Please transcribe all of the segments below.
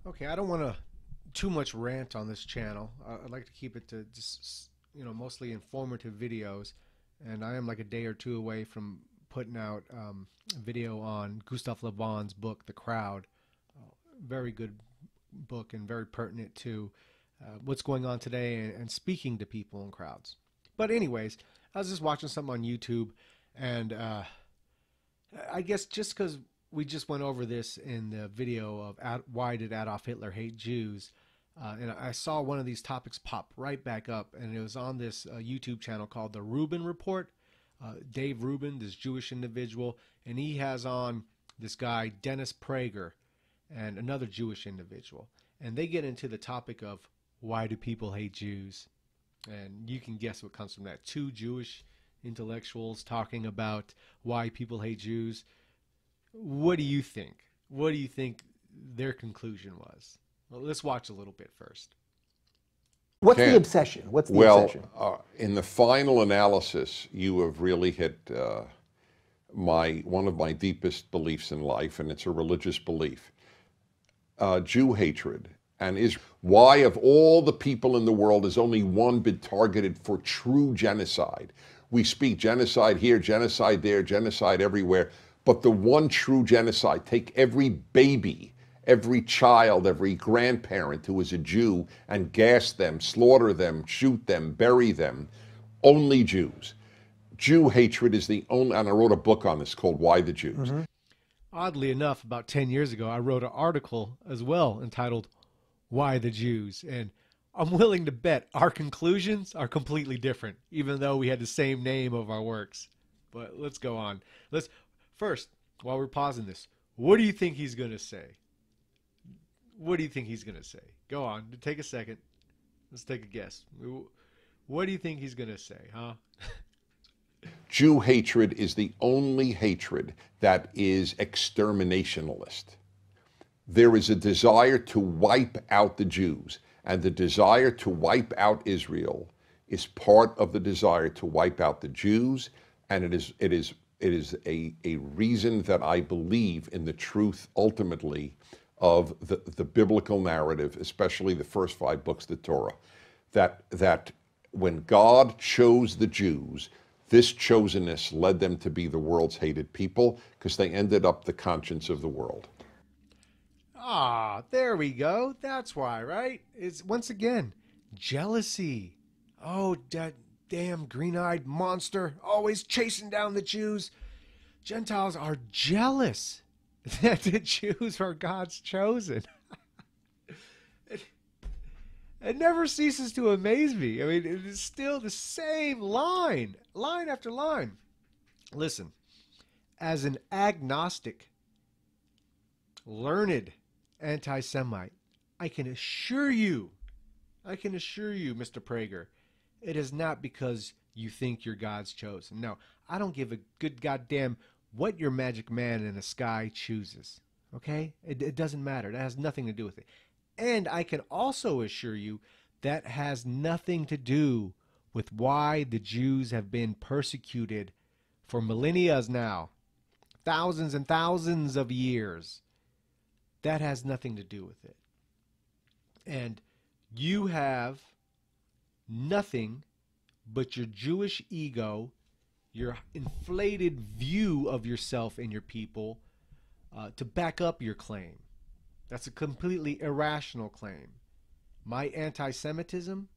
Okay, I don't want to too much rant on this channel. I'd like to keep it to just mostly informative videos, and I am like a day or two away from putting out a video on Gustav Le Bon's book, The Crowd. Very good book and very pertinent to what's going on today and speaking to people in crowds. But anyways, I was just watching something on YouTube, and I guess just because we just went over this in the video of why did Adolf Hitler hate Jews, and I saw one of these topics pop right back up, and it was on this YouTube channel called the Rubin Report. Dave Rubin, this Jewish individual, and he has on this guy Dennis Prager and another Jewish individual, and they get into the topic of why do people hate Jews, and you can guess what comes from that. Two Jewish intellectuals talking about why people hate Jews. What do you think? What do you think their conclusion was? Well, let's watch a little bit first. What's the obsession? What's the obsession? In the final analysis, you have really hit one of my deepest beliefs in life, and it's a religious belief. Jew hatred and Israel. Why, of all the people in the world, has only one been targeted for true genocide? We speak genocide here, genocide there, genocide everywhere, but the one true genocide, take every baby, every child, every grandparent who is a Jew and gas them, slaughter them, shoot them, bury them, only Jews. Jew hatred is the only, and I wrote a book on this called Why the Jews. Mm-hmm. Oddly enough, about 10 years ago, I wrote an article as well entitled Why the Jews? And I'm willing to bet our conclusions are completely different, even though we had the same name of our works. But let's go on. First, while we're pausing this, what do you think he's going to say? What do you think he's going to say? Go on. Take a second. Let's take a guess. What do you think he's going to say, huh? Jew hatred is the only hatred that is exterminationalist. There is a desire to wipe out the Jews, and the desire to wipe out Israel is part of the desire to wipe out the Jews, and it is a reason that I believe in the truth ultimately of the biblical narrative, especially the first 5 books of the Torah, that when God chose the Jews, this chosenness led them to be the world's hated people because they ended up the conscience of the world. Ah, there we go. That's why, right? It's once again jealousy. Oh, that damn green-eyed monster always chasing down the Jews. Gentiles are jealous that the Jews are God's chosen. It never ceases to amaze me. I mean, it is still the same line after line. Listen, as an agnostic, learned anti-Semite, I can assure you, Mr. Prager, it is not because you think you're God's chosen. No, I don't give a good goddamn what your magic man in the sky chooses. Okay? It doesn't matter. That has nothing to do with it. And I can also assure you that has nothing to do with why the Jews have been persecuted for millennia now, thousands and thousands of years. That has nothing to do with it. And you have nothing but your Jewish ego, your inflated view of yourself and your people to back up your claim. That's a completely irrational claim. My anti-Semitism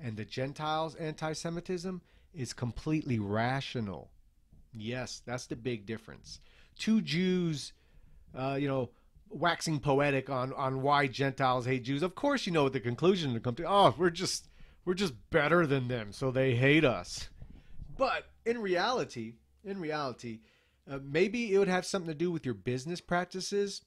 and the Gentiles' anti-Semitism is completely rational. Yes, that's the big difference. Two Jews, waxing poetic on why Gentiles hate Jews. Of course, you know what the conclusion to come to. Oh, we're just better than them, so they hate us. But in reality, maybe it would have something to do with your business practices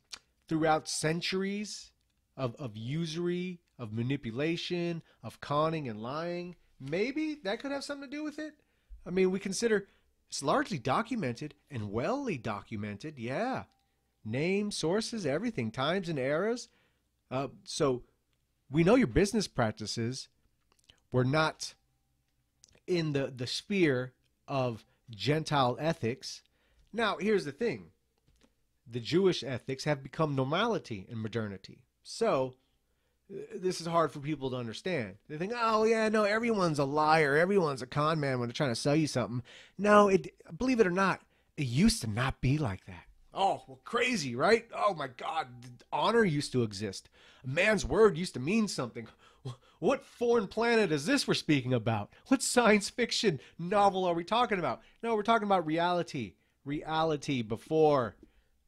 throughout centuries of usury, of manipulation, of conning and lying. Maybe that could have something to do with it. I mean, we consider it's largely documented and wellly documented. Yeah. Names, sources, everything, times and eras. So we know your business practices were not in the sphere of Gentile ethics. Now, here's the thing. The Jewish ethics have become normality in modernity. So this is hard for people to understand. They think, oh yeah, no, everyone's a liar, everyone's a con man when they're trying to sell you something. No, believe it or not, it used to not be like that. Oh, well, crazy, right? Oh my God, honor used to exist. A man's word used to mean something. What foreign planet is this we're speaking about? What science fiction novel are we talking about? No, we're talking about reality. Reality before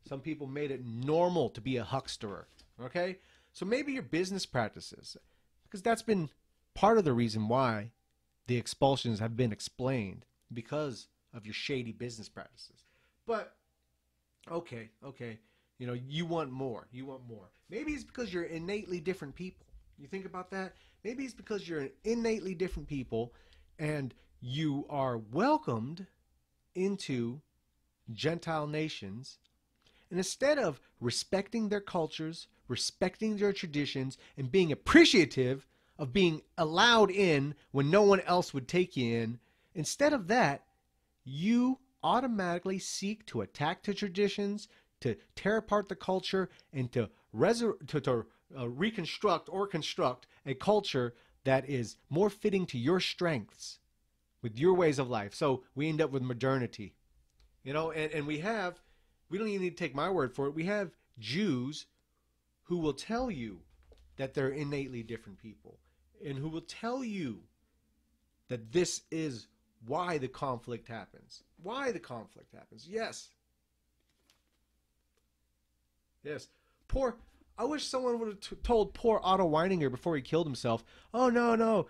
some people made it normal to be a hucksterer. Okay? So maybe your business practices, because that's been part of the reason why the expulsions have been explained, because of your shady business practices. But okay, you know, you want more. You want more. Maybe it's because you're innately different people. You think about that? Maybe it's because you're innately different people and you are welcomed into Gentile nations. And instead of respecting their cultures, respecting their traditions, and being appreciative of being allowed in when no one else would take you in, instead of that, you automatically seek to attack the traditions, to tear apart the culture, and to reconstruct or construct a culture that is more fitting to your strengths with your ways of life. So we end up with modernity, you know, and we don't even need to take my word for it. We have Jews who will tell you that they're innately different people and who will tell you that this is why the conflict happens. Why the conflict happens. Yes. Yes. I wish someone would have told poor Otto Weininger before he killed himself, oh, no.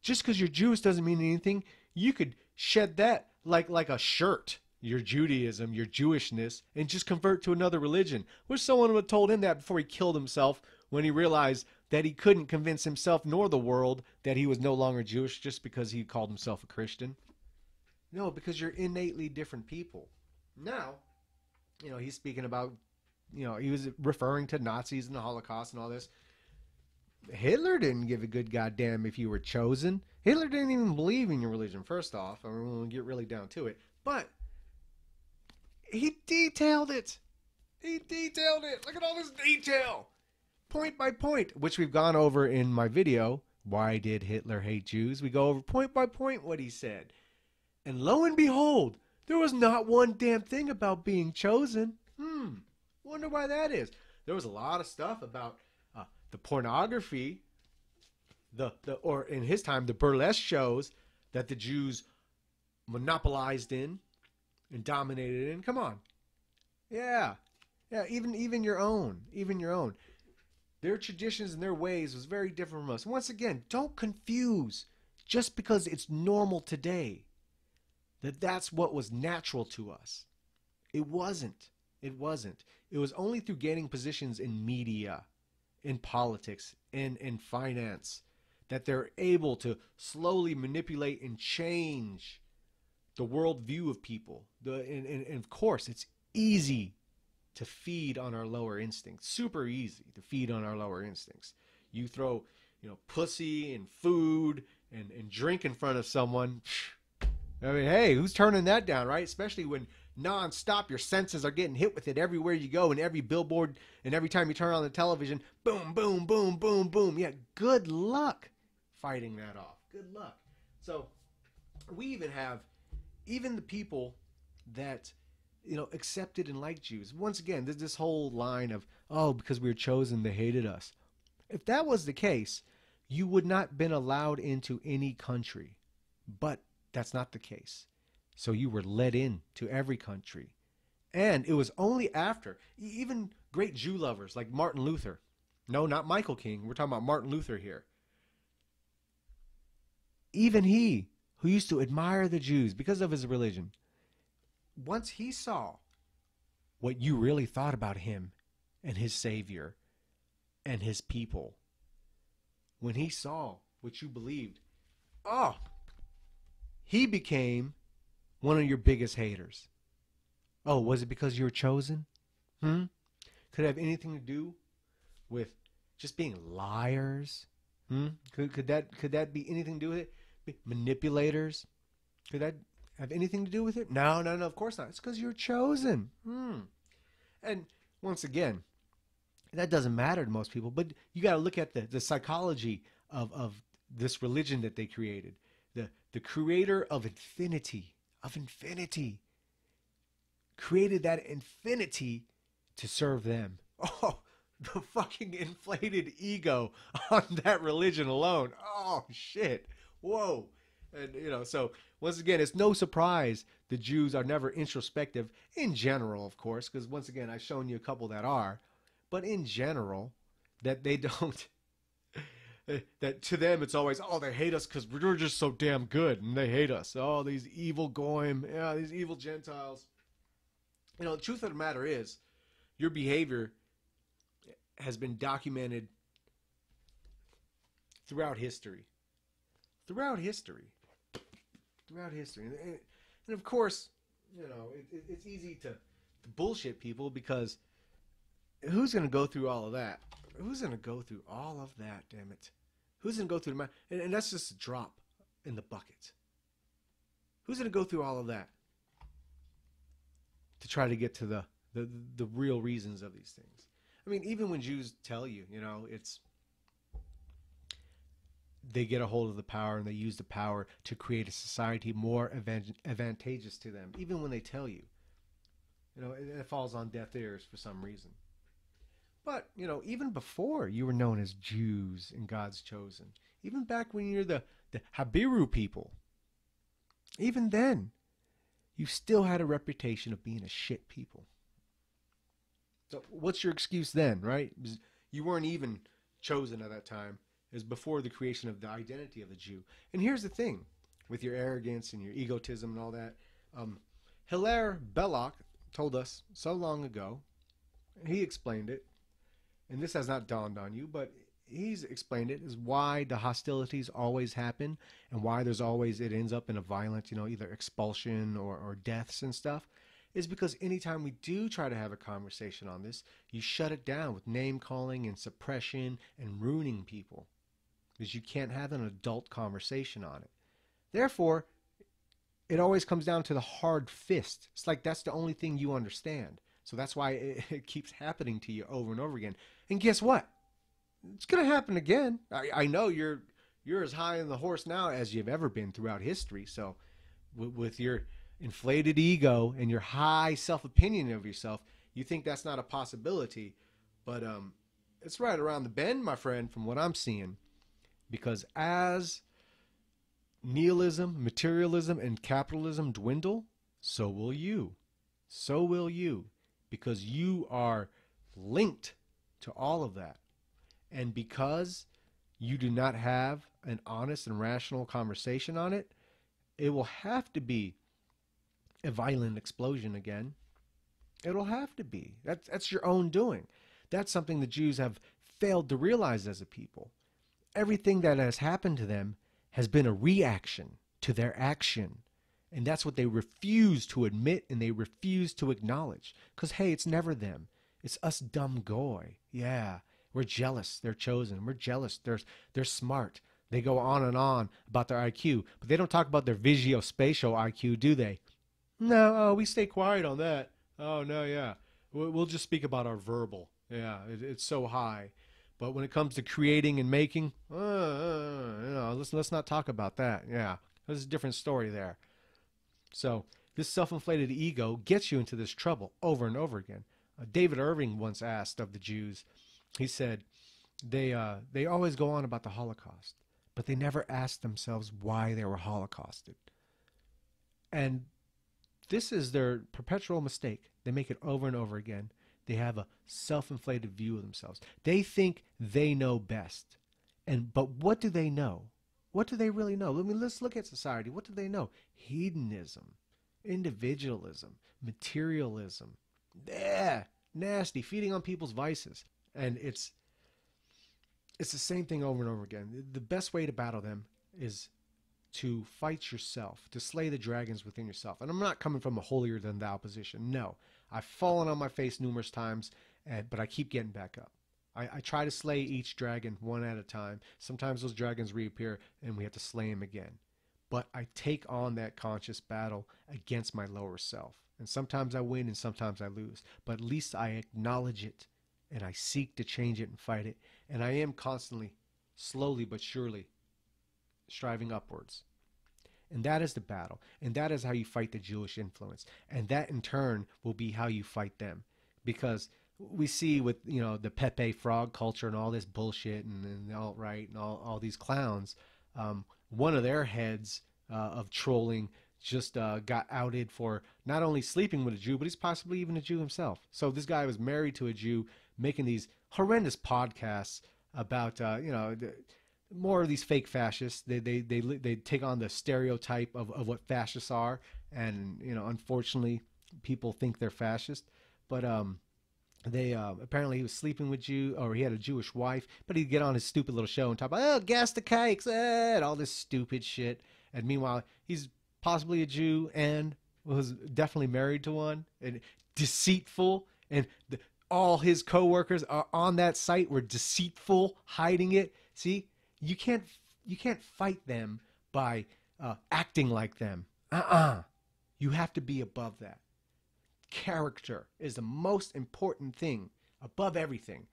Just because you're Jewish doesn't mean anything. You could shed that like a shirt, your Judaism, your Jewishness, and just convert to another religion. Wish someone would have told him that before he killed himself, when he realized that he couldn't convince himself nor the world that he was no longer Jewish just because he called himself a Christian. No, because you're innately different people. Now, you know, he's speaking about, you know, he was referring to Nazis and the Holocaust and all this. Hitler didn't give a good goddamn if you were chosen. Hitler didn't even believe in your religion, first off. I mean, we'll get really down to it. But he detailed it. Look at all this detail. Point by point, which we've gone over in my video, Why Did Hitler Hate Jews? We go over point by point what he said. And lo and behold, there was not one damn thing about being chosen. Wonder why that is. There was a lot of stuff about the pornography, or in his time, the burlesque shows that the Jews monopolized in and dominated in. Come on. Yeah, even your own. Their traditions and their ways was very different from us. Once again, don't confuse just because it's normal today that's what was natural to us. It wasn't. It was only through gaining positions in media, in politics, and in finance that they're able to slowly manipulate and change the worldview of people. And of course, it's easy to feed on our lower instincts. Super easy to feed on our lower instincts. You throw, you know, pussy and food and drink in front of someone. I mean, hey, who's turning that down, right? Especially when nonstop your senses are getting hit with it everywhere you go, and every billboard, and every time you turn on the television, boom, boom, boom, boom, boom. Yeah, good luck fighting that off. Good luck. So we even have the people that, you know, accepted and liked Jews. Once again, there's this whole line of, oh, because we were chosen, they hated us. If that was the case, you would not been allowed into any country. But that's not the case. So you were let in to every country. And it was only after, even great Jew lovers like Martin Luther. No, not Michael King. We're talking about Martin Luther here. Even he, who used to admire the Jews because of his religion, once he saw what you really thought about him and his Savior and his people, when he saw what you believed, he became one of your biggest haters. Oh, was it because you were chosen? Could it have anything to do with just being liars? Could that be anything to do with it? Manipulators? Could that have anything to do with it? No, of course not. It's because you're chosen. And once again, That doesn't matter to most people, but you got to look at the psychology of this religion that they created. The creator of infinity, created that infinity to serve them. Oh, the fucking inflated ego on that religion alone. Oh, shit. Whoa. And, so once again, it's no surprise the Jews are never introspective in general, of course, because once again, I've shown you a couple that are, but in general, that they don't, that to them it's always, oh, they hate us because we're just so damn good and they hate us. Oh, these evil goyim, yeah, these evil Gentiles. The truth of the matter is, your behavior has been documented throughout history. Throughout history. Throughout history. And of course, it's easy to bullshit people because who's going to go through all of that? Who's going to go through all of that, damn it? Who's going to go through and that's just a drop in the bucket. Who's going to go through all of that to try to get to the real reasons of these things? I mean, even when Jews tell you, it's they get a hold of the power and they use the power to create a society more advantageous to them. Even when they tell you, it falls on deaf ears for some reason. But, even before you were known as Jews and God's chosen, even back when you're the Habiru people, even then, you still had a reputation of being a shit people. So what's your excuse then, right? You weren't even chosen at that time. It was before the creation of the identity of the Jew. And here's the thing, with your arrogance and your egotism and all that. Hilaire Belloc told us so long ago, he explained it, and this has not dawned on you, but he's explained it, is why the hostilities always happen and why there's always, it ends up in a violent, either expulsion or deaths and stuff, is because anytime we do try to have a conversation on this, you shut it down with name calling and suppression and ruining people because you can't have an adult conversation on it. Therefore, it always comes down to the hard fist. It's like that's the only thing you understand. So that's why it keeps happening to you over and over again. And guess what? It's going to happen again. I know you're as high on the horse now as you've ever been throughout history. So with your inflated ego and your high self-opinion of yourself, you think that's not a possibility. But it's right around the bend, my friend, from what I'm seeing. Because as nihilism, materialism, and capitalism dwindle, so will you. So will you. Because you are linked to all of that. And because you do not have an honest and rational conversation on it, it will have to be a violent explosion again. It'll have to be. That's your own doing. That's something the Jews have failed to realize as a people. Everything that has happened to them has been a reaction to their action. And that's what they refuse to admit and they refuse to acknowledge. Because, hey, it's never them. It's us dumb goy. Yeah, we're jealous. They're chosen. We're jealous. They're smart. They go on and on about their IQ. But they don't talk about their visuospatial IQ, do they? No, we stay quiet on that. Oh, no, yeah. We'll just speak about our verbal. Yeah, it's so high. But when it comes to creating and making, let's not talk about that. Yeah, there's a different story there. So this self-inflated ego gets you into this trouble over and over again. David Irving once asked of the Jews, he said, they always go on about the Holocaust, but they never ask themselves why they were holocausted. And this is their perpetual mistake. They make it over and over again. They have a self-inflated view of themselves. They think they know best. But what do they know? What do they really know? I mean, let's look at society. What do they know? Hedonism, individualism, materialism. Nasty, feeding on people's vices. And it's the same thing over and over again. The best way to battle them is to fight yourself, to slay the dragons within yourself. And I'm not coming from a holier than thou position. No, I've fallen on my face numerous times, but I keep getting back up. I try to slay each dragon one at a time. Sometimes those dragons reappear and we have to slay them again. But I take on that conscious battle against my lower self. And sometimes I win and sometimes I lose. But at least I acknowledge it and I seek to change it and fight it. And I am constantly, slowly but surely, striving upwards. And that is the battle. And that is how you fight the Jewish influence. And that in turn will be how you fight them. Because we see with, the Pepe frog culture and all this bullshit and the alt-right and all these clowns, one of their heads of trolling just got outed for not only sleeping with a Jew, but he's possibly even a Jew himself. So this guy was married to a Jew, making these horrendous podcasts about, more of these fake fascists. They take on the stereotype of what fascists are, and unfortunately, people think they're fascist. But they apparently he was sleeping with Jew, or he had a Jewish wife, but he'd get on his stupid little show and talk about gas the cakes, and all this stupid shit. And meanwhile, he's possibly a Jew and was definitely married to one, and deceitful, and all his coworkers are on that site were deceitful, hiding it. See, you can't fight them by acting like them. You have to be above that. Character is the most important thing above everything.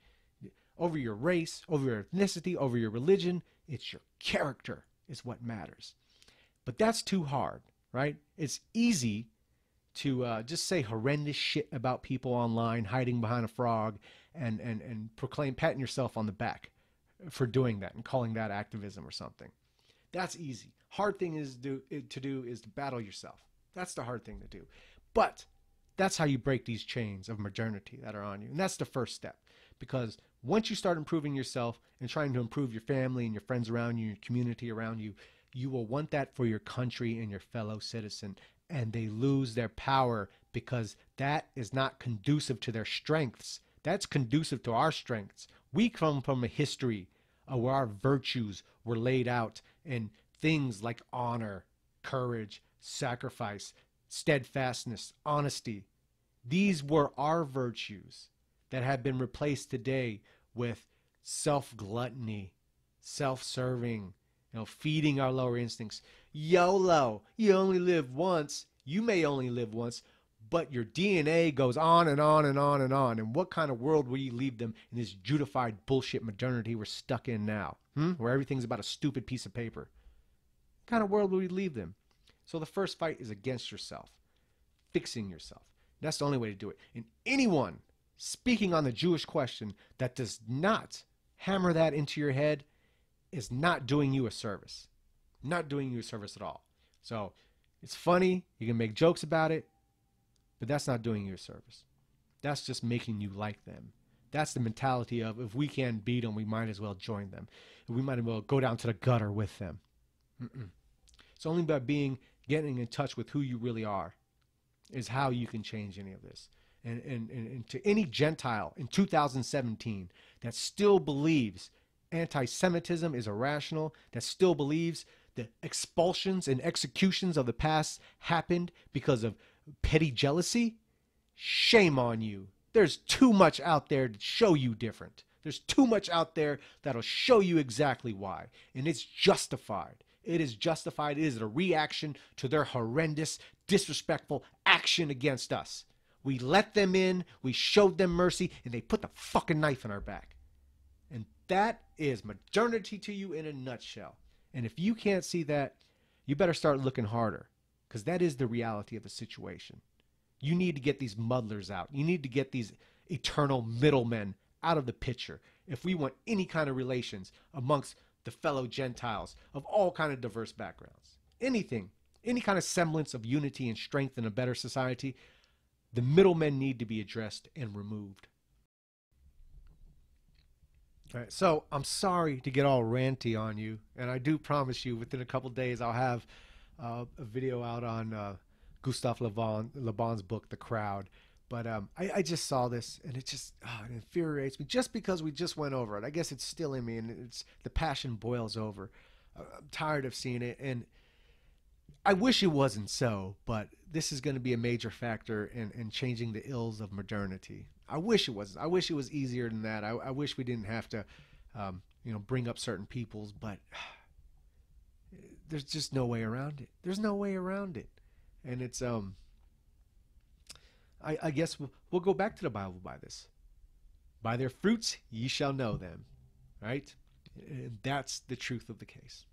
Over your race, over your ethnicity, over your religion, it's your character is what matters. But that's too hard, right? It's easy to just say horrendous shit about people online, hiding behind a frog, and proclaim, patting yourself on the back for doing that and calling that activism or something. That's easy. Hard thing to do is to battle yourself. That's the hard thing to do. But that's how you break these chains of modernity that are on you. And that's the first step. Because once you start improving yourself and trying to improve your family and your friends around you, your community around you, you will want that for your country and your fellow citizen. And they lose their power because that is not conducive to their strengths. That's conducive to our strengths. We come from a history where our virtues were laid out in things like honor, courage, sacrifice, steadfastness, honesty. These were our virtues that have been replaced today with self-gluttony, self-serving, feeding our lower instincts. YOLO, you only live once. You may only live once, but your DNA goes on and on and on and on. And what kind of world will you leave them in this Judified bullshit modernity we're stuck in now? Where everything's about a stupid piece of paper. What kind of world will you leave them? So the first fight is against yourself, fixing yourself. That's the only way to do it. And anyone speaking on the Jewish question that does not hammer that into your head is not doing you a service. Not doing you a service at all. So it's funny, you can make jokes about it, but that's not doing you a service. That's just making you like them. That's the mentality of, if we can't beat them, we might as well join them. We might as well go down to the gutter with them. It's only by getting in touch with who you really are is how you can change any of this. And to any Gentile in 2017 that still believes anti-Semitism is irrational, that still believes the expulsions and executions of the past happened because of petty jealousy, shame on you. There's too much out there to show you different. There's too much out there that'll show you exactly why. And it's justified. It is justified. It is a reaction to their horrendous, disrespectful action against us. We let them in, we showed them mercy, and they put the fucking knife in our back. And that is modernity to you in a nutshell. And if you can't see that, you better start looking harder, because that is the reality of the situation. You need to get these muddlers out. You need to get these eternal middlemen out of the picture if we want any kind of relations amongst the fellow Gentiles of all kind of diverse backgrounds. Anything, any kind of semblance of unity and strength in a better society, the middlemen need to be addressed and removed. All right, so I'm sorry to get all ranty on you, and I do promise you within a couple days I'll have a video out on Gustave Le Bon's book, The Crowd. But I just saw this, and it infuriates me just because we just went over it. I guess it's still in me, and the passion boils over. I'm tired of seeing it, and I wish it wasn't so, but this is going to be a major factor in changing the ills of modernity. I wish it was. I wish it was easier than that. I wish we didn't have to, bring up certain peoples, but there's just no way around it. There's no way around it, and it's I guess we'll go back to the Bible by By their fruits ye shall know them. Right? And that's the truth of the case.